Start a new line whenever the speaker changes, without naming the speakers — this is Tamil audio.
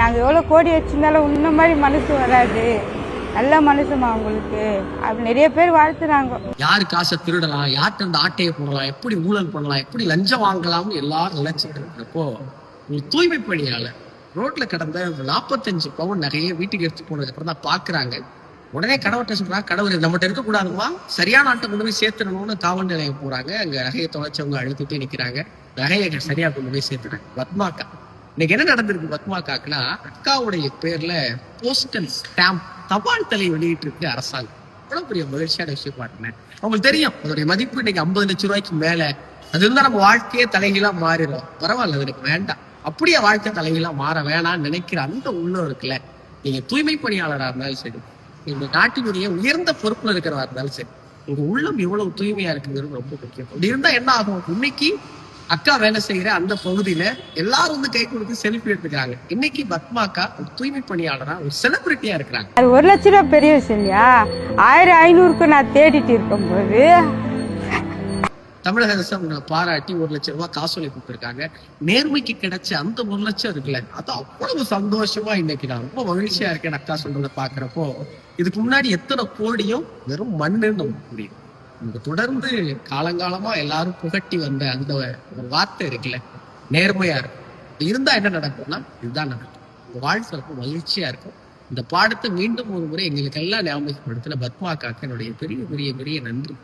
நாங்கள் எவ்வளோ கோடி வச்சிருந்தாலும் உன்ன மாதிரி மனசு வராது, நல்ல மனசுமா உங்களுக்கு அப்படி நிறைய பேர் வாழ்த்துறாங்க.
யாரு காசை திருடலாம், யார்கிட்ட அந்த ஆட்டையை போடலாம், எப்படி ஊழல் பண்ணலாம், எப்படி லஞ்சம் வாங்கலாம்னு எல்லாரும் நினைச்சிட்டு இருக்கிறப்போ ஒரு தூய்மை பணியாளர் ரோட்ல கிடந்த 45 பவுன் நகையை வீட்டுக்கு எடுத்து போனதுக்கு அப்புறம் தான் பாக்குறாங்க. உடனே கடவுட்ட சொல்றாங்க, கடவுள் நம்மகிட்ட இருக்கக்கூடாதுமா, சரியான ஆட்டை கொண்டு போய் சேர்த்துடணும்னு காவல் நிலையம் போறாங்க. அங்க நகையை தொலைச்சவங்க அழுத்துட்டே நிக்கிறாங்க. நகையை சரியா கொண்டு போய் சேர்த்துறாங்க. பத்மாக்கா இன்னைக்கு என்ன நடந்திருக்கு பத்மாக்காக்குன்னா, அக்காவுடைய பேர்ல போஸ்டல் ஸ்டாம்ப் தபால் தலை வெளியிட்டு இருக்கு அரசாங்கம். எவ்வளவு பெரிய மகிழ்ச்சியான விஷயம் பாருங்க. அவங்களுக்கு தெரியும் அதோடைய மதிப்பு இன்னைக்கு 50 லட்சம் ரூபாய்க்கு மேல. அது இருந்தா நம்ம வாழ்க்கையே தலைகீழா மாறிடும். பரவாயில்ல, அது எனக்கு வேண்டாம், அப்படியே வாழ்க்கை தலைகீழா மாற வேணாம்னு நினைக்கிற அந்த உள்ளம் இருக்குல்ல, நீங்க தூய்மை பணியாளராக இருந்தாலும் சரி, இந்த நாட்டினுடைய உயர்ந்த பொறுப்புல இருக்கிறவா இருந்தாலும் சரி, உங்க உள்ளம் எவ்வளவு தூய்மையா இருக்குங்கிறது ரொம்ப முக்கியம். அப்படி இருந்தா என்ன ஆகும், இன்னைக்கு அக்கா வேலை செய்யற அந்த பகுதியில எல்லாரும் வந்து கை கொடுத்து செல்ஃபி எடுத்துக்கிறாங்க. இன்னைக்கு பத்மாக்கா ஒரு தூய்மை பணியாளரா ஒரு செலிபிரிட்டியா இருக்கிறாங்க.
அது 1 லட்ச ரூபா பெரிய விஷயம் இல்லையா? 1500க்கு நான் தேடிட்டு இருக்கும்போது
தமிழக அரசு அவங்களை பாராட்டி 1 லட்சம் ரூபாய் காசோலை கொடுத்துருக்காங்க. நேர்மைக்கு கிடைச்ச அந்த 1 லட்சம் இருக்குல்ல, அது அவ்வளவு சந்தோஷமா இன்னைக்கு நான் ரொம்ப மகிழ்ச்சியா இருக்கேன். அக்கா சொல்றதை பாக்குறப்போ இதுக்கு முன்னாடி எத்தனை கோடியும் வெறும் மண்ணுன்னு நமக்கு புரியும். இங்க தொடர்ந்து காலங்காலமா எல்லாரும் புகட்டி வந்த அந்த ஒரு வார்த்தை இருக்குல்ல, நேர்மையா இருக்கும். இருந்தா என்ன நடக்கும்னா இதுதான் நடக்கும். உங்க வாழ்க்கை ரொம்ப மகிழ்ச்சியா இருக்கும். இந்த பாடத்தை மீண்டும் ஒரு முறை எங்களுக்கு எல்லாம் ஞாபகப்படுத்தின பத்மாக்காக்கு என்னுடைய பெரிய பெரிய பெரிய நன்றி.